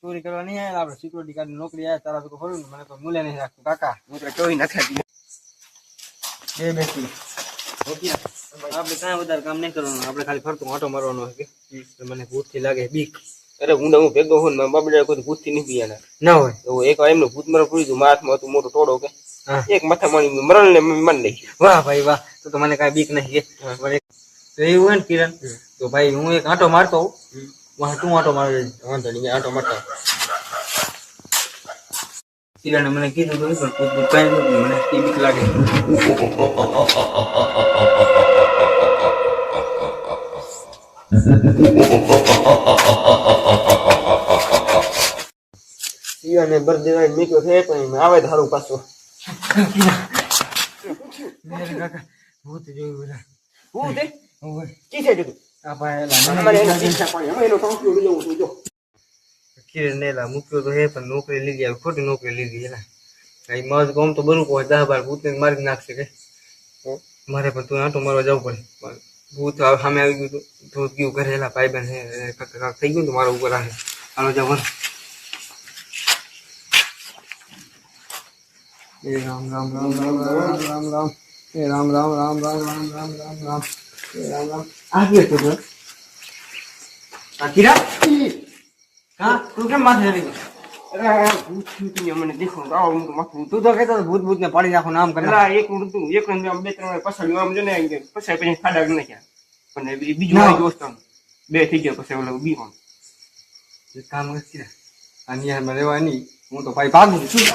ચોરી કરવા નહીં આવ્યા આપડે સિક્યુરિટી ગાર્ડ નોકરી આવ્યા તારા તો ખરું ને મને કોઈ મૂલ્ય નહીં રાખતું કાકા હું તો ચોરી નથી બે બેસી આપણે કાંઈ વધારે કામ નહીં કરવાનું આપણે ખાલી ફરતો આંટો મારવાનો મને ભૂતથી લાગે બીક અરે હું ભેગો હું બાબડા કોઈ ભૂતથી નહીં પીવાના ના હોય તો એક વાર એમનું ભૂત મરણ પૂરી હતું હાથમાં હતું મોટો ટોળો કે એક માથા માણી મરણ ને મન લઈ વાહ ભાઈ વાહ તો મને કાંઈ બીક નહીં કે તો એવું હોય ને કિરણ તો ભાઈ હું એક આંટો મારતો હોઉં તું આંટો મારજો વાંધો નહીં આંટો મારતા કિરણે મને કીધું તો પણ કઈ નથી મને બીક લાગે ઈયાને બર દેવાય મીકો છે પણ આવે ધારું પાછો કાકા ભૂત જોયું બધા હું તે ઓય કી છે તું આ ભાઈ અમારે એનો ચિંતા પણ અમે એનો ટોક્યો લઈ જવું છું જો કિરણ ને મૂક્યો તો હે પણ નોકરી લીધી આવે ખોટી નોકરી લીધી એના કઈ મજ ગમ તો બરું કોઈ 10-12 ભૂતને મારી નાખશે કે મારે પણ તું આંટો મારવા જવું પડે પણ ભૂત સામે આવી ગયું તો ગયું ઘરે એલા ભાઈ બહેન થઈ ગયું તો મારા ઉપર આવે હાલો જવાનું એ રામ રામ રામ રામ રામ રામ રામ એ રામ રામ રામ રામ રામ રામ રામ રામ એ રામ રામ આવી તો આ કિરા હા તું કેમ માથે રહી અરે ભૂત છું મને દેખો આવો હું તો માથું તું તો કહેતો ભૂત ભૂત ને પાડી નાખો નામ કરે અરે એક તું એક ને બે ત્રણ પછાડ્યું આમ જો ને પછી પછી ખાડા ન નાખ્યા પણ બીજું મારી દોસ્ત બે થઈ ગયા પછી ઓલો બી પણ એક કામ કરી આ નિયરમાં રહેવા નહીં હું તો ભાઈ ભાગું છું